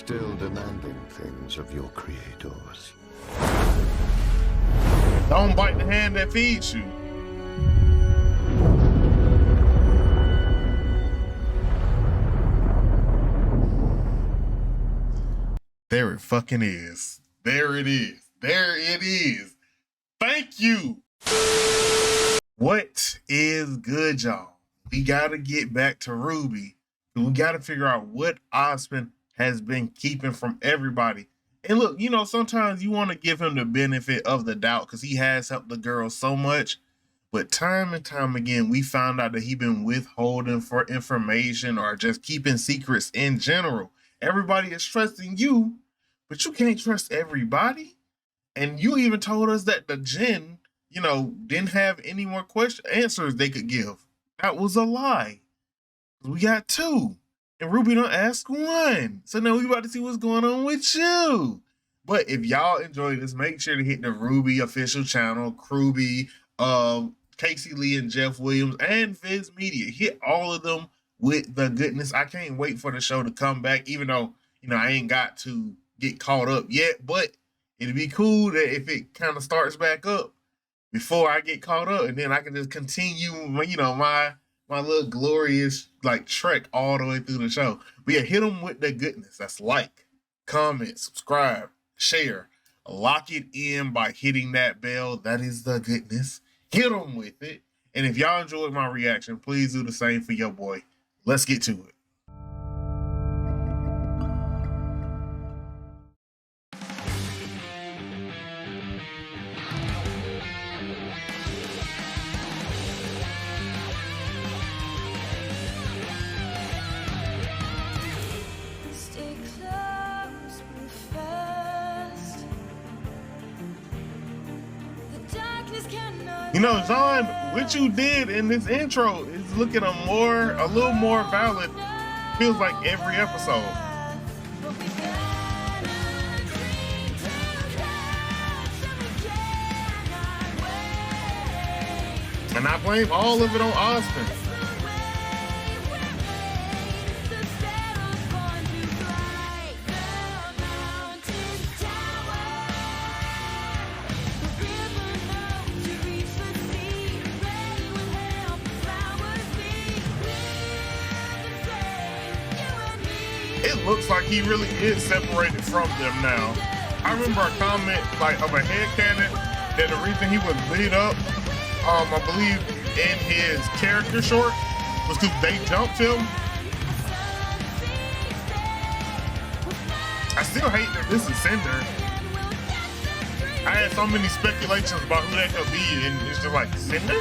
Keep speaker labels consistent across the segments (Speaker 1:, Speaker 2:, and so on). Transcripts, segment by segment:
Speaker 1: still demanding things of your creators.
Speaker 2: Don't bite the hand that feeds you. There it fucking is. There it is. There it is. Thank you. What is good, y'all? We gotta get back to RWBY. We gotta figure out what Ozma has been keeping from everybody. And look, you know, sometimes you want to give him the benefit of the doubt because he has helped the girls so much. But time and time again, we found out that he's been withholding for information or just keeping secrets in general. Everybody is trusting you, but you can't trust everybody. And you even told us that the Jinn, you know, didn't have any more answers they could give. That was a lie. We got two. And RWBY don't ask one. So now we about to see what's going on with you. But if y'all enjoyed this, make sure to hit the RWBY official channel, Krewby, Casey Lee and Jeff Williams, and Viz Media. Hit all of them with the goodness. I can't wait for the show to come back, even though, you know, I ain't got to get caught up yet. But it'd be cool that if it kind of starts back up before I get caught up, and then I can just continue, you know, my little glorious like trek all the way through the show. But yeah, hit them with the goodness. That's like, comment, subscribe, share. Lock it in by hitting that bell. That is the goodness. Hit them with it. And if y'all enjoyed my reaction, please do the same for your boy. Let's get to it. You know, John, what you did in this intro is looking a little more valid. Feels like every episode. And I blame all of it on Austin. It looks like he really is separated from them now. I remember a comment like of a headcanon that the reason he was beat up, I believe in his character short, was because they jumped him. I still hate that this is Cinder. I had so many speculations about who that could be, and it's just like, Cinder?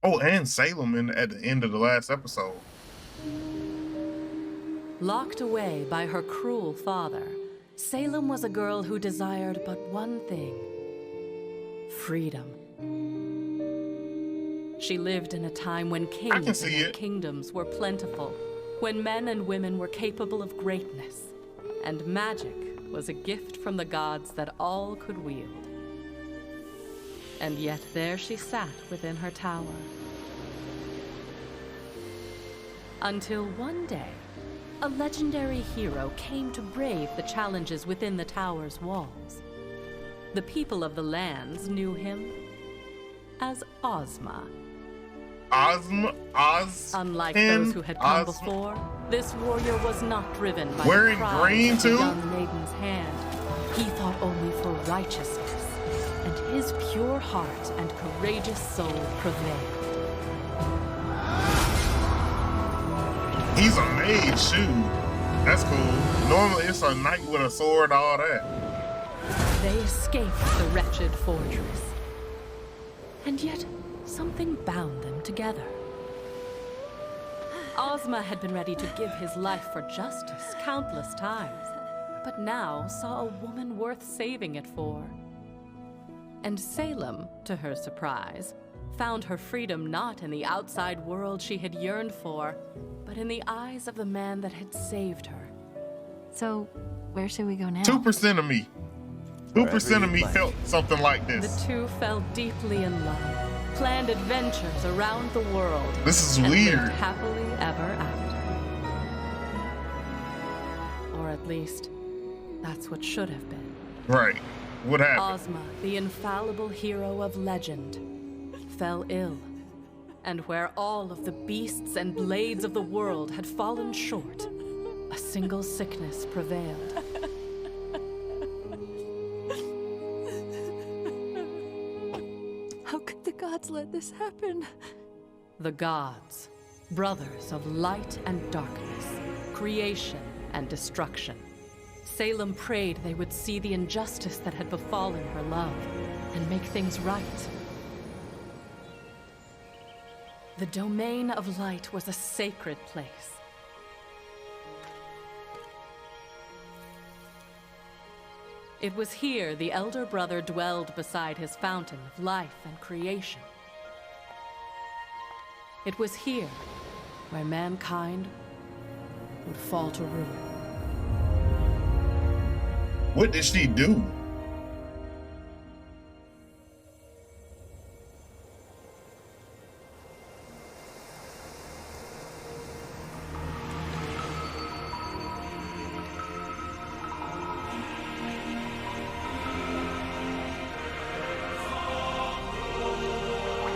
Speaker 2: Oh, and Salem at the end of the last episode.
Speaker 3: Locked away by her cruel father, Salem was a girl who desired but one thing: freedom. She lived in a time when kings and kingdoms were plentiful, when men and women were capable of greatness, and magic was a gift from the gods that all could wield. And yet there she sat within her tower. Until one day, a legendary hero came to brave the challenges within the tower's walls. The people of the lands knew him as Ozma. Unlike those who had come before, this warrior was not driven by
Speaker 2: wearing
Speaker 3: the
Speaker 2: green
Speaker 3: pride
Speaker 2: too?
Speaker 3: of the young maiden's hand. He fought only for righteousness, and his pure heart and courageous soul prevailed.
Speaker 2: He's a mage, shoot. That's cool. Normally it's a knight with a sword, all that.
Speaker 3: They escaped the wretched fortress. And yet, something bound them together. Ozma had been ready to give his life for justice countless times, but now saw a woman worth saving it for. And Salem, to her surprise, found her freedom not in the outside world she had yearned for, but in the eyes of the man that had saved her.
Speaker 4: So, where should we go now?
Speaker 2: 2% of me. 2% of me felt something like
Speaker 3: The
Speaker 2: this.
Speaker 3: two fell deeply in love, planned adventures around the world.
Speaker 2: This is
Speaker 3: and
Speaker 2: weird.
Speaker 3: lived happily ever after. Or at least, that's what should have been.
Speaker 2: Right. What happened?
Speaker 3: Ozma, the infallible hero of legend, fell ill. And where all of the beasts and blades of the world had fallen short, a single sickness prevailed.
Speaker 4: How could the gods let this happen?
Speaker 3: The gods, brothers of light and darkness, creation and destruction. Salem prayed they would see the injustice that had befallen her love and make things right. The domain of light was a sacred place. It was here the elder brother dwelled beside his fountain of life and creation. It was here where mankind would fall to ruin.
Speaker 2: What did she do?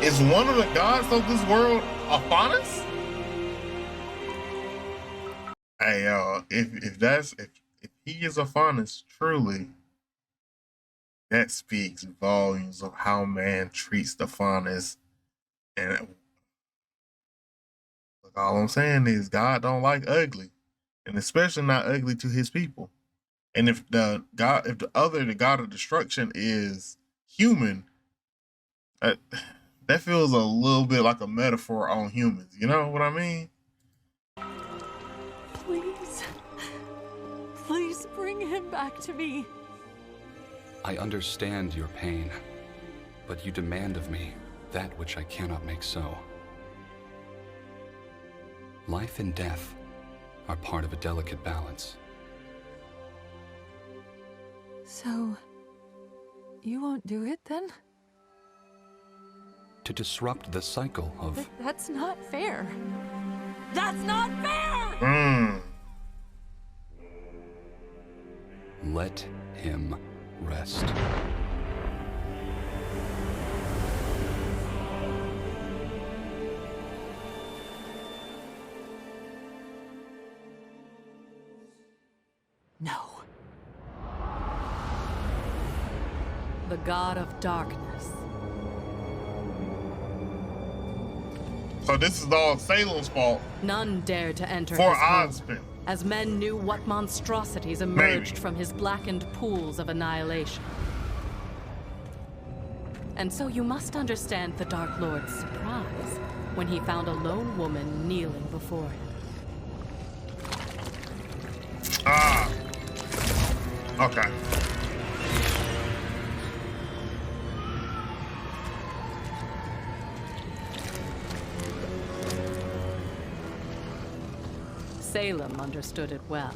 Speaker 2: Is one of the gods of this world Aphanis? Hey, if he is Aphanis, truly, that speaks volumes of how man treats the Aphanis. And look, all I'm saying is God don't like ugly, and especially not ugly to his people. And if the god of destruction is human, that feels a little bit like a metaphor on humans. You know what I mean?
Speaker 4: Please. Please bring him back to me.
Speaker 5: I understand your pain, but you demand of me that which I cannot make so. Life and death are part of a delicate balance.
Speaker 4: So, you won't do it then?
Speaker 5: To disrupt the cycle of...
Speaker 4: That's not fair. That's not fair!
Speaker 5: Let him rest.
Speaker 4: No.
Speaker 3: The god of darkness.
Speaker 2: So this is all Salem's fault
Speaker 3: None dared to enter
Speaker 2: for
Speaker 3: his home,
Speaker 2: Ozma.
Speaker 3: as men knew what monstrosities emerged from his blackened pools of annihilation. And so you must understand the Dark Lord's surprise when he found a lone woman kneeling before him.
Speaker 2: Ah. Okay.
Speaker 3: Salem understood it well.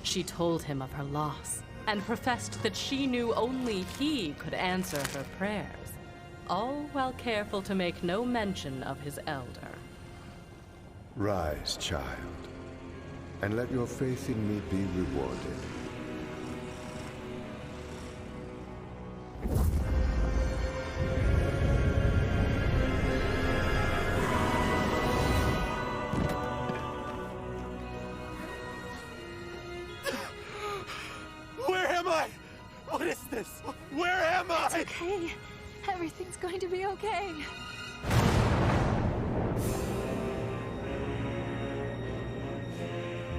Speaker 3: She told him of her loss and professed that she knew only he could answer her prayers, all while careful to make no mention of his elder.
Speaker 1: Rise, child, and let your faith in me be rewarded.
Speaker 6: Where am I? What is this? Where am I?
Speaker 4: It's okay. Everything's going to be okay.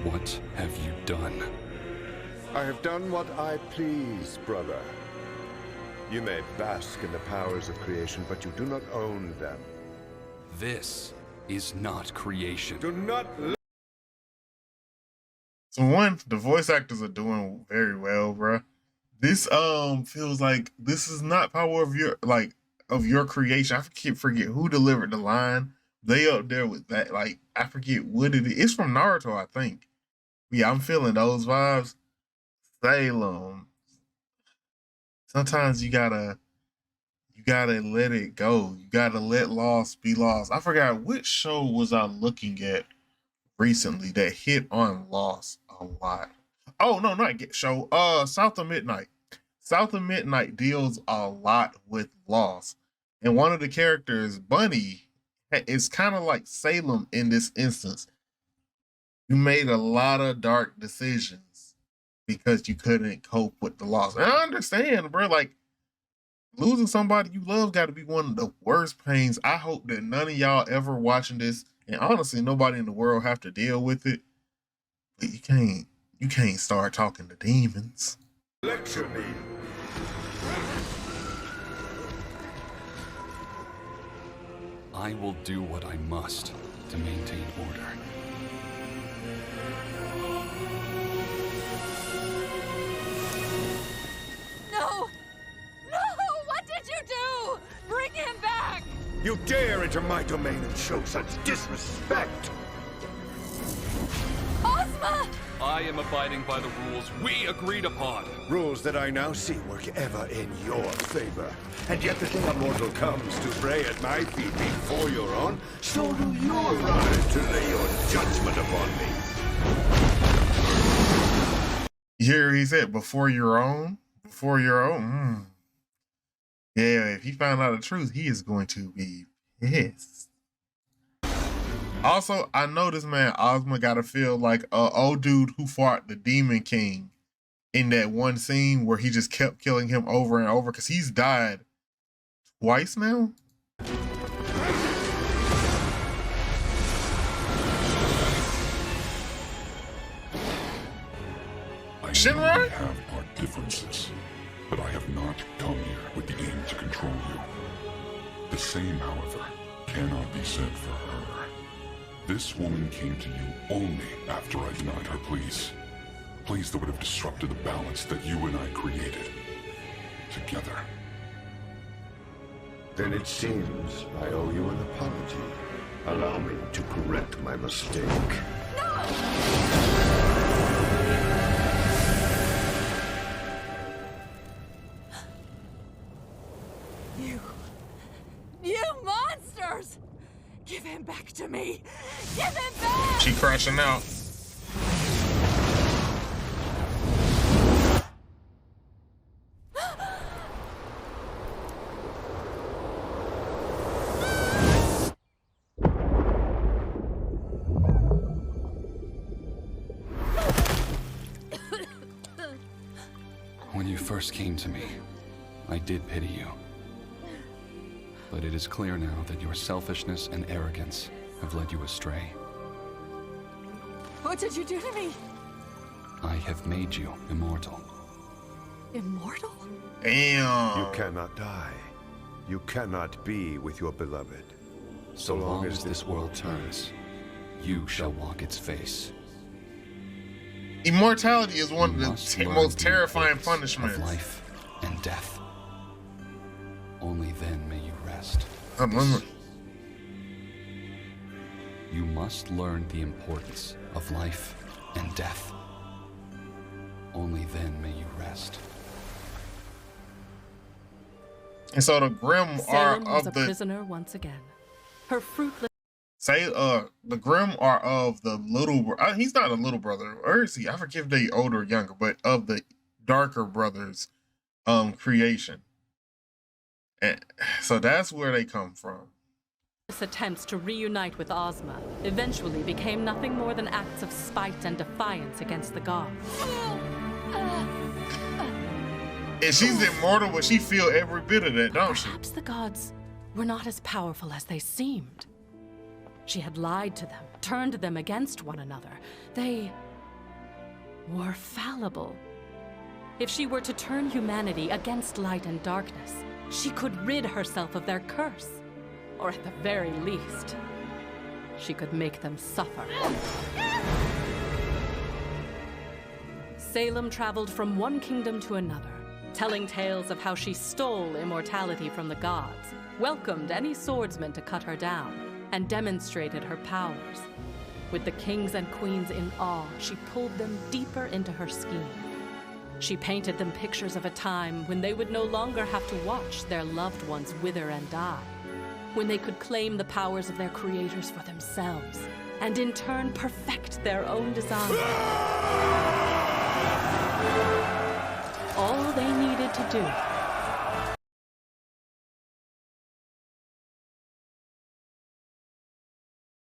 Speaker 5: What have you done?
Speaker 1: I have done what I please, brother. You may bask in the powers of creation, but you do not own them.
Speaker 5: This is not creation.
Speaker 1: Do not
Speaker 2: So one, the voice actors are doing very well, bruh. This feels like this is not power of your creation. I forget who delivered the line. They up there with that, like I forget what it is. It's from Naruto, I think. Yeah, I'm feeling those vibes. Salem. Sometimes you gotta let it go. You gotta let loss be lost. I forgot which show was I looking at recently that hit on loss a lot. Oh no, not get show. South of Midnight. South of Midnight deals a lot with loss, and one of the characters, Bunny, is kind of like Salem in this instance. You made a lot of dark decisions because you couldn't cope with the loss. And I understand, bro. Like, losing somebody you love got to be one of the worst pains. I hope that none of y'all ever watching this, and honestly, nobody in the world have to deal with it. But you can't start talking to demons.
Speaker 1: Lecture me.
Speaker 5: I will do what I must to maintain order.
Speaker 4: No! No! What did you do? Bring him back!
Speaker 1: You dare enter my domain and show such disrespect!
Speaker 4: Ozma!
Speaker 5: I am abiding by the rules we agreed upon.
Speaker 1: Rules that I now see work ever in your favor. And yet the day a mortal comes to pray at my feet before your own, so do you rise to lay your judgment upon me.
Speaker 2: Here he said, before your own? Before your own? Yeah, if he found out the truth, he is going to be pissed. Also, I know this man Ozma gotta feel like a old dude who fought the Demon King in that one scene where he just kept killing him over and over, because he's died twice now. Shinra?
Speaker 7: We have our differences, but I have not come here with the aim to control you. The same, however, cannot be said for her. This woman came to you only after I denied her pleas. Pleas that would have disrupted the balance that you and I created together.
Speaker 1: Then it seems I owe you an apology. Allow me to correct my mistake.
Speaker 4: You monsters! Give him back to me! Give him back!
Speaker 2: She crashing out.
Speaker 5: When you first came to me, I did pity you. But it is clear now that your selfishness and arrogance have led you astray.
Speaker 4: What did you do to me?
Speaker 5: I have made you immortal.
Speaker 4: Immortal?
Speaker 2: Damn.
Speaker 1: You cannot die. You cannot be with your beloved.
Speaker 5: So long as this world turns, you shall walk its face.
Speaker 2: Immortality is one
Speaker 5: You
Speaker 2: of
Speaker 5: must
Speaker 2: the
Speaker 5: learn
Speaker 2: most
Speaker 5: the
Speaker 2: terrifying
Speaker 5: importance
Speaker 2: punishments.
Speaker 5: of life and death. Only then may you rest. You must learn the importance of life and death. Only then may you rest.
Speaker 2: And so the Grimm are
Speaker 3: Salem was
Speaker 2: of
Speaker 3: a
Speaker 2: the
Speaker 3: prisoner once again. Her fruitless
Speaker 2: the Grimm are of the little. He's not a little brother, or is he? I forget if they older or younger, but of the darker brothers, creation. And so that's where they come from.
Speaker 3: attempts to reunite with Ozma eventually became nothing more than acts of spite and defiance against the gods.
Speaker 2: And she's immortal, but she feel every bit of that, don't she?
Speaker 3: Perhaps the gods were not as powerful as they seemed. She had lied to them, turned them against one another. They were fallible. If she were to turn humanity against light and darkness, she could rid herself of their curse. Or at the very least, she could make them suffer. Salem traveled from one kingdom to another, telling tales of how she stole immortality from the gods, welcomed any swordsman to cut her down, and demonstrated her powers. With the kings and queens in awe, she pulled them deeper into her scheme. She painted them pictures of a time when they would no longer have to watch their loved ones wither and die, when they could claim the powers of their creators for themselves, and in turn perfect their own design. All they needed to do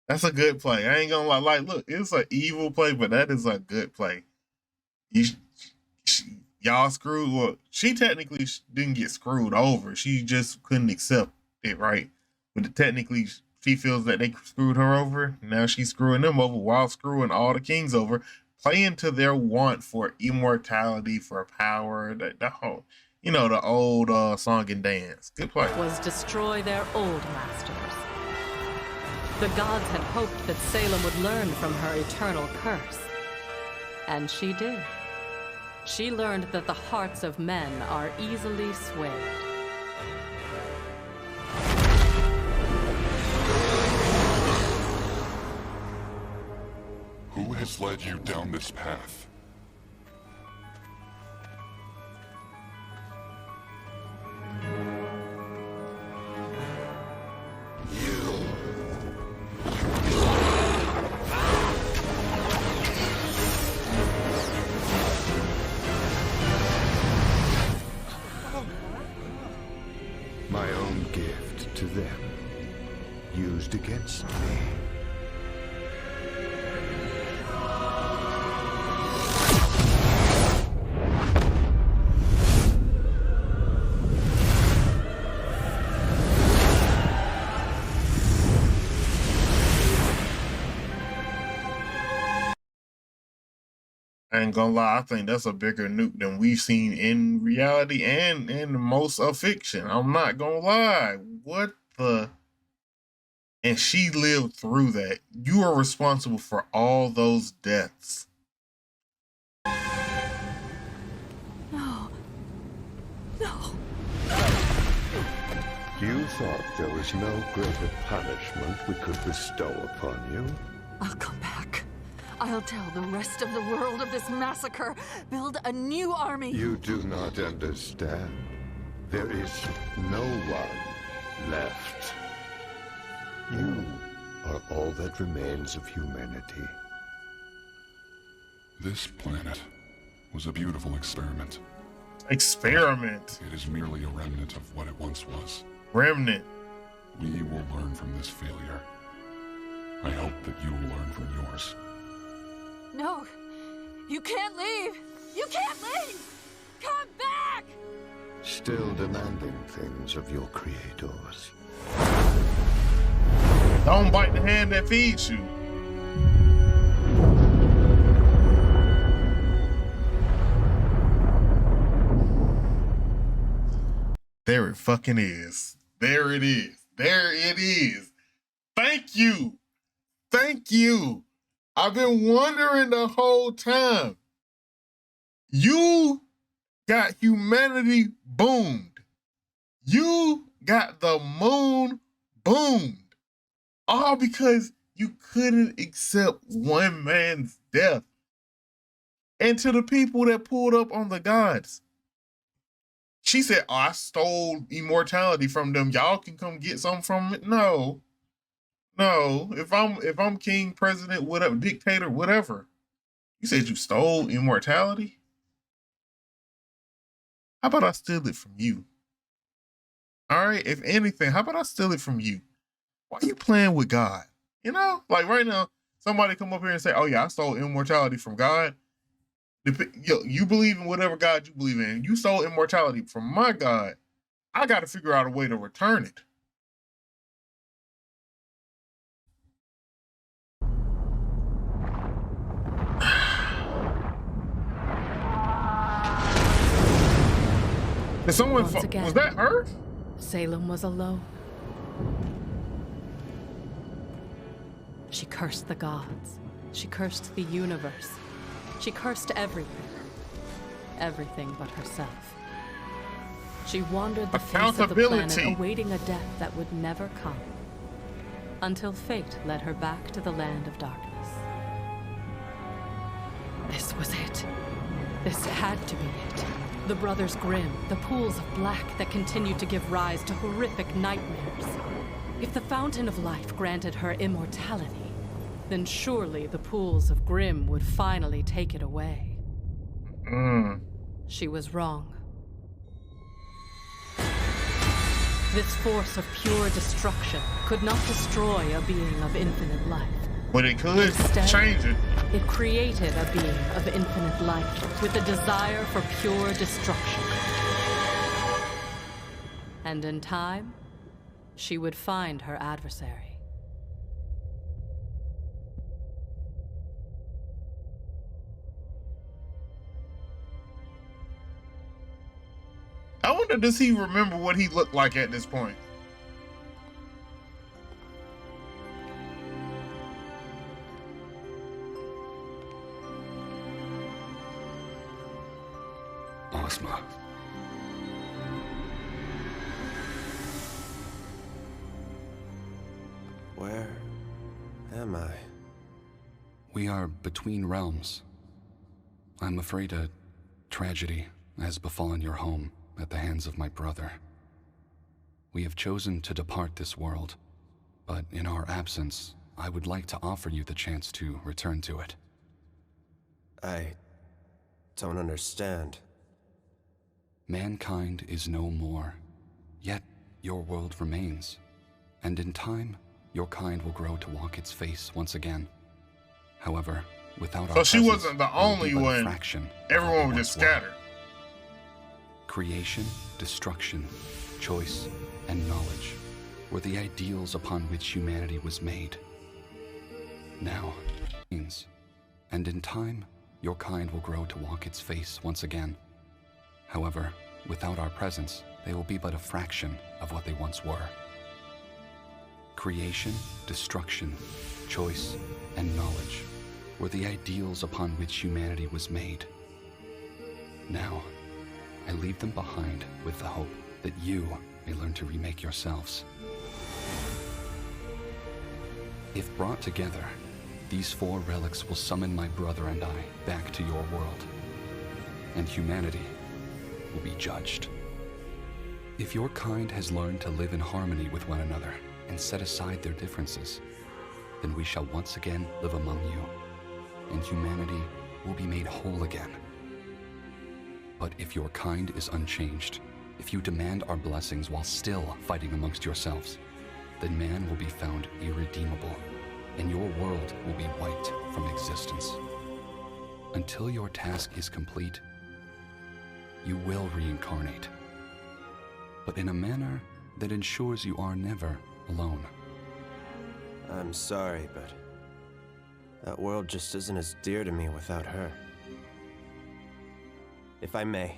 Speaker 2: That's a good play. I ain't gonna lie. Like, look, it's an evil play, but that is a good play. Y'all screwed. Well, she technically didn't get screwed over. She just couldn't accept it, right? But technically, she feels that they screwed her over. Now she's screwing them over while screwing all the kings over, playing to their want for immortality, for power. The whole, the old song and dance. Good play.
Speaker 3: Was destroy their old masters. The gods had hoped that Salem would learn from her eternal curse. And she did. She learned that the hearts of men are easily swayed.
Speaker 7: Who has led you down this path?
Speaker 1: My own gift to them, used against me.
Speaker 2: I ain't gonna lie, I think that's a bigger nuke than we've seen in reality and in most of fiction. I'm not gonna lie. What the? And she lived through that. You are responsible for all those deaths.
Speaker 4: No. No.
Speaker 1: You thought there was no greater punishment we could bestow upon you?
Speaker 4: I'll come back. I'll tell the rest of the world of this massacre. Build a new army.
Speaker 1: You do not understand. There is no one left. You are all that remains of humanity.
Speaker 7: This planet was a beautiful experiment.
Speaker 2: Experiment.
Speaker 7: It is merely a remnant of what it once was.
Speaker 2: Remnant.
Speaker 7: We will learn from this failure. I hope that you will learn from yours.
Speaker 4: No. You can't leave. You can't leave. Come back.
Speaker 1: Still demanding things of your creators.
Speaker 2: Don't bite the hand that feeds you. There it fucking is. There it is. There it is. Thank you. Thank you. I've been wondering the whole time. You got humanity boomed. You got the moon boomed. All because you couldn't accept one man's death. And to the people that pulled up on the gods, she said, "Oh, I stole immortality from them. Y'all can come get some from it." No. If I'm king, president, whatever, dictator, whatever, you said you stole immortality? How about I steal it from you? All right, if anything, how about I steal it from you? Why are you playing with God? Like right now, somebody come up here and say, "Oh yeah, I stole immortality from God." You believe in whatever God you believe in. You stole immortality from my God. I got to figure out a way to return it. Did someone
Speaker 3: Once again,
Speaker 2: was that her?
Speaker 3: Salem was alone. She cursed the gods. She cursed the universe. She cursed everything. Everything but herself. She wandered the face of the planet, awaiting a death that would never come. Until fate led her back to the land of darkness. This was it. This had to be it. The Brothers Grimm, the pools of black that continued to give rise to horrific nightmares. If the Fountain of Life granted her immortality, then surely the pools of Grimm would finally take it away. She was wrong. This force of pure destruction could not destroy a being of infinite life.
Speaker 2: But it could
Speaker 3: Instead,
Speaker 2: change it.
Speaker 3: It created a being of infinite life with a desire for pure destruction. And in time, she would find her adversary.
Speaker 2: I wonder, does he remember what he looked like at this point?
Speaker 5: Ozma.
Speaker 6: Where am I?
Speaker 5: We are between realms. I'm afraid a tragedy has befallen your home at the hands of my brother. We have chosen to depart this world, but in our absence, I would like to offer you the chance to return to it.
Speaker 6: I don't understand.
Speaker 5: Mankind is no more, yet your world remains. And in time, your kind will grow to walk its face once again. However, without our
Speaker 2: So she
Speaker 5: presence,
Speaker 2: wasn't the
Speaker 5: it will be
Speaker 2: only
Speaker 5: but a
Speaker 2: one.
Speaker 5: fraction of what
Speaker 2: Everyone
Speaker 5: we
Speaker 2: was
Speaker 5: once
Speaker 2: just
Speaker 5: were.
Speaker 2: scattered.
Speaker 5: Creation, choice, and knowledge were the ideals upon which humanity was made. Now, and in time, your kind will grow to walk its face once again. However, without our presence, they will be but a fraction of what they once were. Creation, destruction, choice, and knowledge were the ideals upon which humanity was made. Now, I leave them behind with the hope that you may learn to remake yourselves. If brought together, these 4 relics will summon my brother and I back to your world, and humanity will be judged. If your kind has learned to live in harmony with one another and set aside their differences, then we shall once again live among you, and humanity will be made whole again. But if your kind is unchanged, if you demand our blessings while still fighting amongst yourselves, then man will be found irredeemable, and your world will be wiped from existence. Until your task is complete, you will reincarnate, but in a manner that ensures you are never alone.
Speaker 6: I'm sorry, but that world just isn't as dear to me without her. If I may,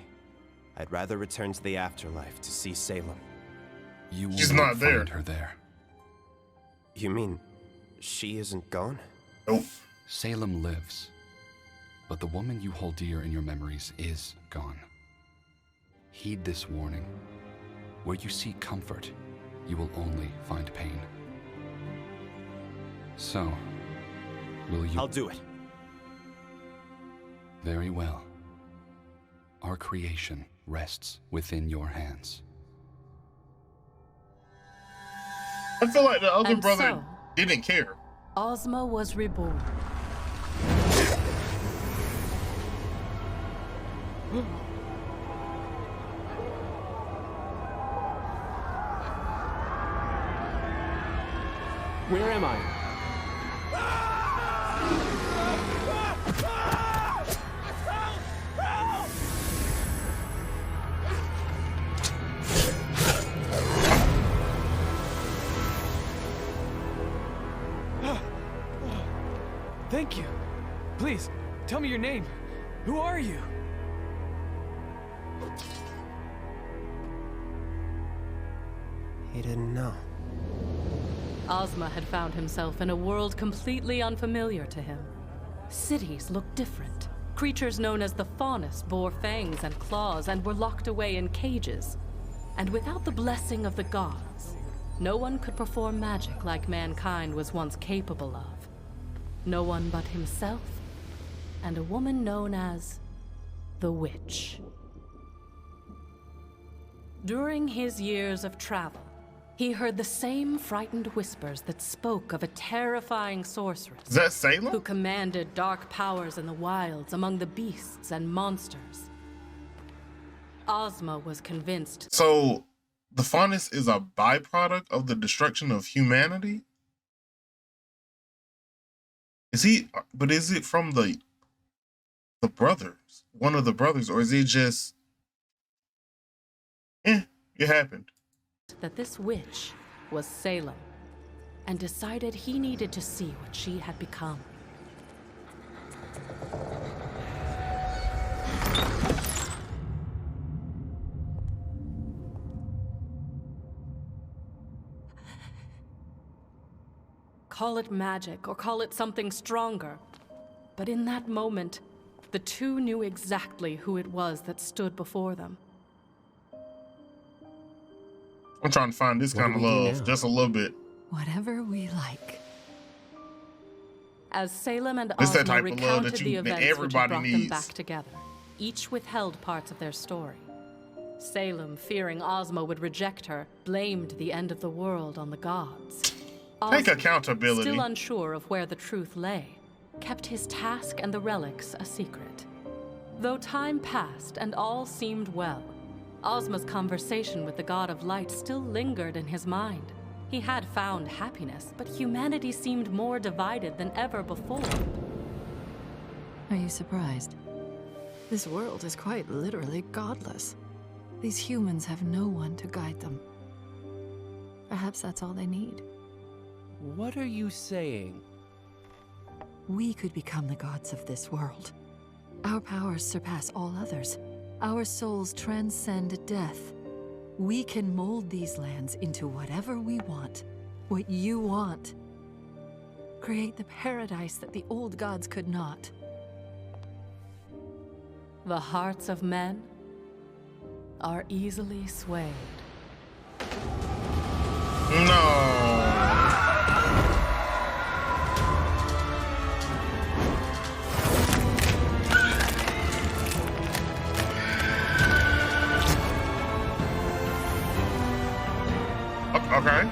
Speaker 6: I'd rather return to the afterlife to see Salem.
Speaker 5: You will
Speaker 2: She's
Speaker 5: not
Speaker 2: not there.
Speaker 5: find her there.
Speaker 6: You mean she isn't gone?
Speaker 2: Nope.
Speaker 5: Salem lives, but the woman you hold dear in your memories is gone. Heed this warning. Where you seek comfort, you will only find pain. So, will you?
Speaker 6: I'll do it.
Speaker 5: Very well. Our creation rests within your hands.
Speaker 2: I feel like the other
Speaker 3: And
Speaker 2: brother
Speaker 3: so-
Speaker 2: didn't care.
Speaker 3: Ozma was reborn.
Speaker 8: Where am I? Thank you. Please, tell me your name. Who are you?
Speaker 6: He didn't know.
Speaker 3: Ozma had found himself in a world completely unfamiliar to him. Cities looked different. Creatures known as the Faunus bore fangs and claws and were locked away in cages. And without the blessing of the gods, no one could perform magic like mankind was once capable of. No one but himself and a woman known as the Witch. During his years of travel, he heard the same frightened whispers that spoke of a terrifying sorceress.
Speaker 2: Is that Salem?
Speaker 3: Who commanded dark powers in the wilds among the beasts and monsters. Ozma was convinced.
Speaker 2: So, the fondness is a byproduct of the destruction of humanity? Is it from the brothers? One of the brothers, or is it just it happened?
Speaker 3: That this witch was Salem, and decided he needed to see what she had become. Call it magic, or call it something stronger. But in that moment, the two knew exactly who it was that stood before them.
Speaker 2: I'm trying to find this kind of love, just a little bit.
Speaker 4: Whatever we like.
Speaker 3: As Salem and
Speaker 2: It's that
Speaker 3: Ozma
Speaker 2: type of love
Speaker 3: recounted
Speaker 2: that
Speaker 3: the events which had
Speaker 2: everybody
Speaker 3: brought them
Speaker 2: needs.
Speaker 3: back together, each withheld parts of their story. Salem, fearing Ozma would reject her, blamed the end of the world on the gods.
Speaker 2: Take
Speaker 3: Ozma,
Speaker 2: accountability.
Speaker 3: still unsure of where the truth lay, kept his task and the relics a secret. Though time passed and all seemed well, Ozma's conversation with the god of light still lingered in his mind. He had found happiness, but humanity seemed more divided than ever before.
Speaker 4: Are you surprised? This world is quite literally godless. These humans have no one to guide them. Perhaps that's all they need.
Speaker 9: What are you saying?
Speaker 4: We could become the gods of this world. Our powers surpass all others. Our souls transcend death. We can mold these lands into whatever we want. What you want. Create the paradise that the old gods could not.
Speaker 3: The hearts of men are easily swayed.
Speaker 2: No. Okay.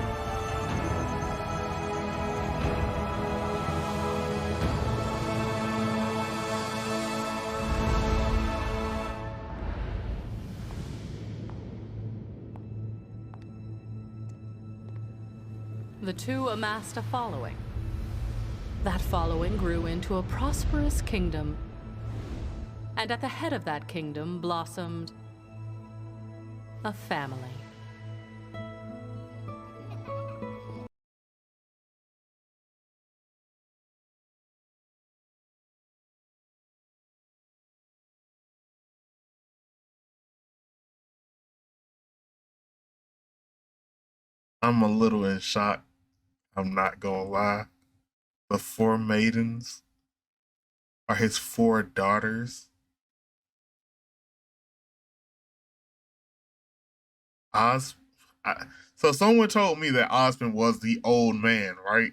Speaker 3: The two amassed a following. That following grew into a prosperous kingdom. And at the head of that kingdom blossomed a family.
Speaker 2: I'm a little in shock. I'm not gonna lie. The 4 maidens are his 4 daughters. So someone told me that Osmond was the old man, right?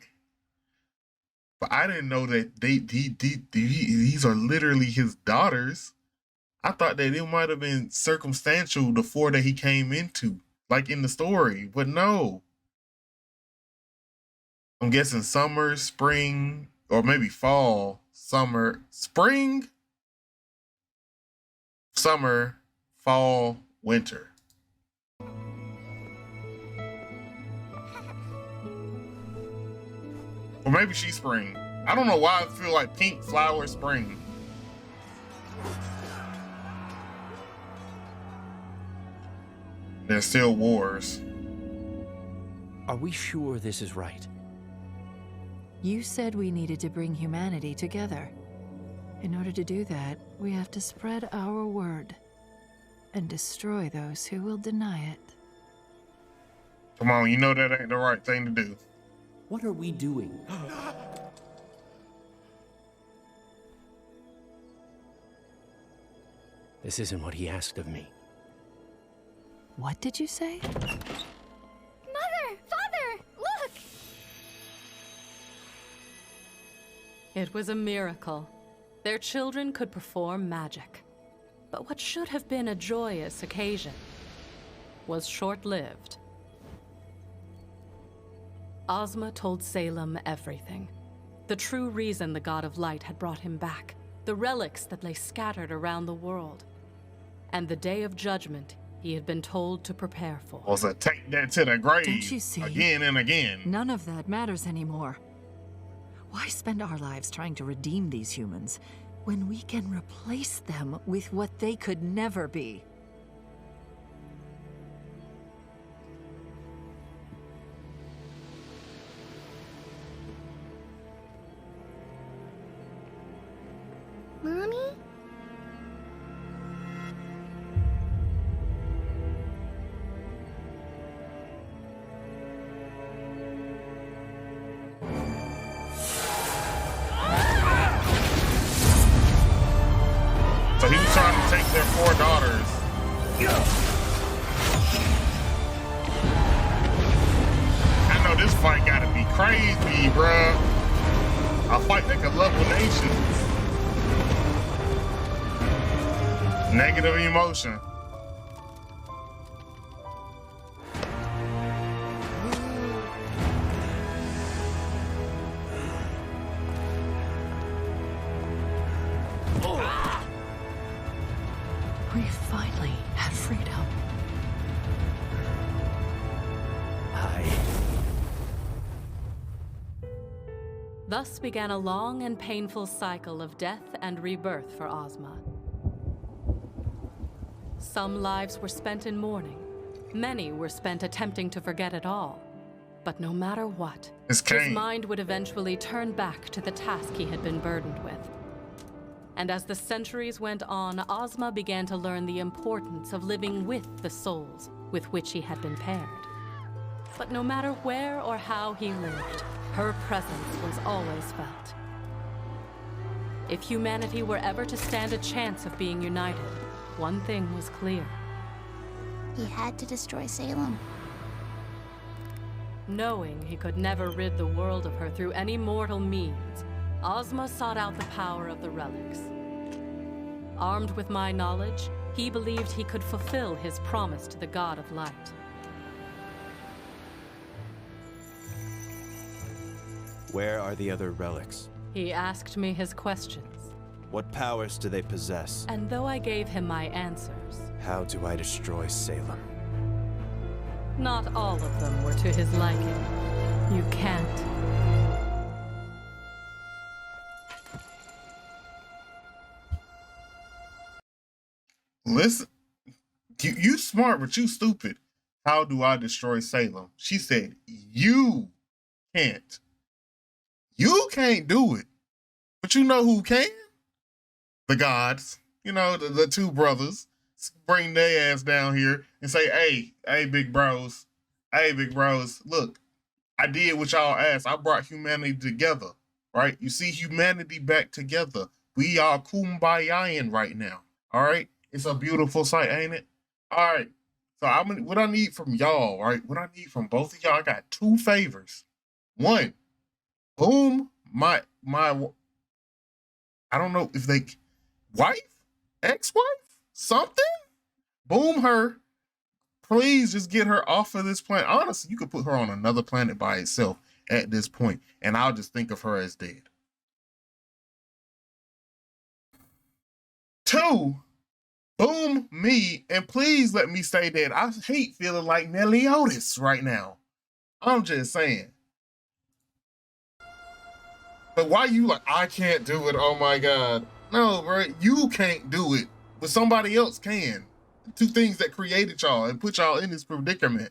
Speaker 2: But I didn't know that these are literally his daughters. I thought that it might have been circumstantial, the 4 that he came into, like in the story, but no. I'm guessing summer, spring, or maybe fall, summer, spring, summer, fall, winter. Or maybe she's spring. I don't know why I feel like pink flower spring. There's still wars.
Speaker 9: Are we sure this is right?
Speaker 4: You said we needed to bring humanity together. In order to do that, we have to spread our word and destroy those who will deny it.
Speaker 2: Come on, you know that ain't the right thing to do.
Speaker 9: What are we doing? This isn't what he asked of me.
Speaker 4: What did you say?
Speaker 10: Mother! Father! Look!
Speaker 3: It was a miracle. Their children could perform magic. But what should have been a joyous occasion was short-lived. Ozma told Salem everything. The true reason the God of Light had brought him back. The relics that lay scattered around the world. And the day of judgment he had been told to prepare for.
Speaker 2: Was to take that to the grave.
Speaker 4: Don't you see?
Speaker 2: Again and again.
Speaker 4: None of that matters anymore. Why spend our lives trying to redeem these humans when we can replace them with what they could never be?
Speaker 10: Mommy?
Speaker 2: So he was trying to take their 4 daughters. I know this fight gotta be crazy, bruh. A fight that could level nations. Negative emotion.
Speaker 4: We finally had freedom.
Speaker 3: Thus began a long and painful cycle of death and rebirth for Ozma. Some lives were spent in mourning. Many were spent attempting to forget it all. But no matter what, his mind would eventually turn back to the task he had been burdened with. And as the centuries went on, Ozma began to learn the importance of living with the souls with which he had been paired. But no matter where or how he lived, her presence was always felt. If humanity were ever to stand a chance of being united, one thing was clear.
Speaker 10: He had to destroy Salem.
Speaker 3: Knowing he could never rid the world of her through any mortal means, Ozma sought out the power of the relics. Armed with my knowledge, he believed he could fulfill his promise to the God of Light.
Speaker 6: Where are the other relics?
Speaker 3: He asked me his questions.
Speaker 6: What powers do they possess?
Speaker 3: And though I gave him my answers,
Speaker 6: how do I destroy Salem?
Speaker 3: Not all of them were to his liking. You can't.
Speaker 2: Listen, you smart, but you stupid. How do I destroy Salem? She said, you can't. You can't do it. But you know who can? The gods. You know, the 2 brothers. Bring their ass down here and say, hey, big bros. Hey, big bros. Look, I did what y'all asked. I brought humanity together, right? You see humanity back together. We are kumbayaing right now, all right? It's a beautiful sight, ain't it? All right. So what I need from y'all, right? What I need from both of y'all, I got 2 favors. 1, boom, my I don't know if they wife, ex-wife, something. Boom her. Please just get her off of this planet. Honestly, you could put her on another planet by itself at this point, and I'll just think of her as dead. 2, boom me, and please let me stay dead. I hate feeling like Meliodas right now. I'm just saying. But why you like, I can't do it, oh my God. No, bro, you can't do it, but somebody else can. 2 things that created y'all and put y'all in this predicament.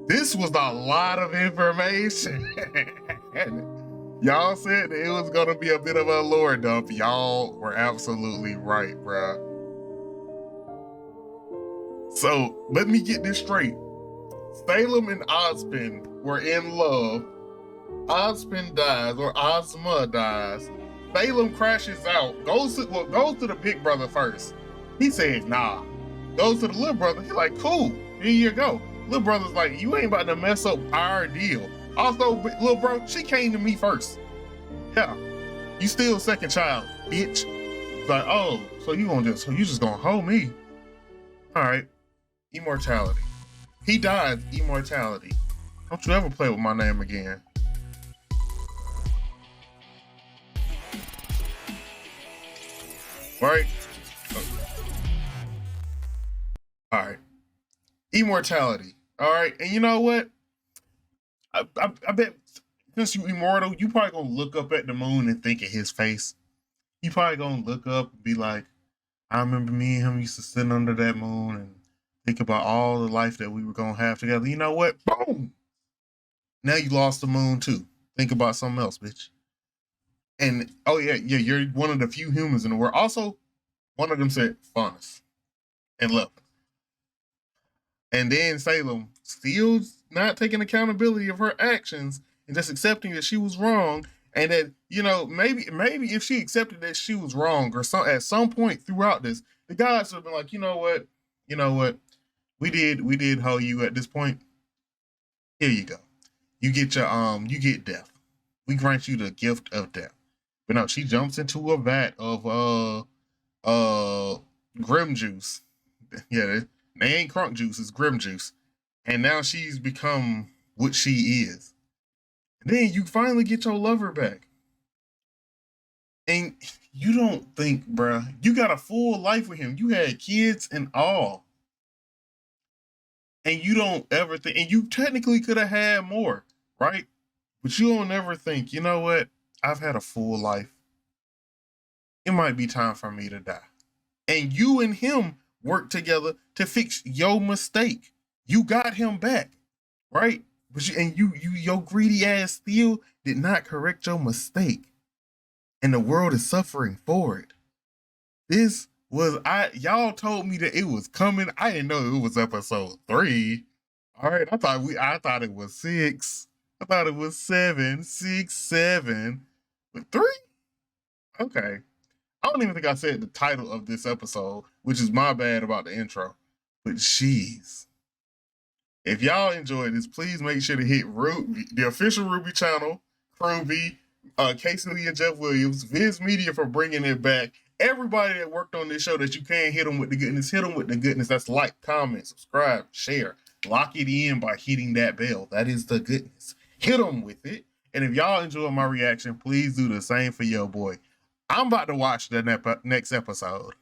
Speaker 2: This was a lot of information. Y'all said that it was gonna be a bit of a lore dump. Y'all were absolutely right, bruh. So let me get this straight. Salem and Ozpin were in love. Ozpin dies, or Ozma dies. Salem crashes out, goes to the big brother first. He says, nah. Goes to the little brother. He's like, cool, here you go. Little brother's like, you ain't about to mess up our deal. Also, little bro, she came to me first. Yeah. You still second child, bitch. Like, oh, so you just gonna hold me. All right. Immortality. He dies immortality. Don't you ever play with my name again. Right? All right. Immortality. All right. And you know what? I bet since you immortal, you probably gonna look up at the moon and think of his face. You probably gonna look up and be like, I remember me and him used to sit under that moon and think about all the life that we were gonna have together. You know what? Boom! Now you lost the moon too. Think about something else, bitch. And oh yeah, you're one of the few humans in the world. Also, one of them said fondness and love. And then Salem still not taking accountability of her actions and just accepting that she was wrong. And that, you know, maybe if she accepted that she was wrong or at some point throughout this, the gods would have been like, you know what, we did hoe you at this point. Here you go. You get you get death. We grant you the gift of death. But no, she jumps into a vat of Grimm juice. Yeah, they ain't crunk juice, it's Grimm juice. And now she's become what she is. And then you finally get your lover back. And you don't think, bruh, you got a full life with him. You had kids and all. And you don't ever think, and you technically could have had more, right? But you don't ever think, you know what? I've had a full life. It might be time for me to die. And you and him work together to fix your mistake. You got him back, right? But your greedy ass still did not correct your mistake. And the world is suffering for it. This was, y'all told me that it was coming. I didn't know it was episode 3. All right, I thought it was 6. I thought it was 7, 6, 7. But 3? Okay. I don't even think I said the title of this episode, which is my bad about the intro. But jeez. If y'all enjoyed this, please make sure to hit the official RWBY channel, RWBY, Casey Lee and Jeff Williams, Viz Media for bringing it back. Everybody that worked on this show that you can hit them with the goodness, hit them with the goodness. That's like, comment, subscribe, share. Lock it in by hitting that bell. That is the goodness. Hit them with it. And if y'all enjoy my reaction, please do the same for your boy. I'm about to watch the next episode.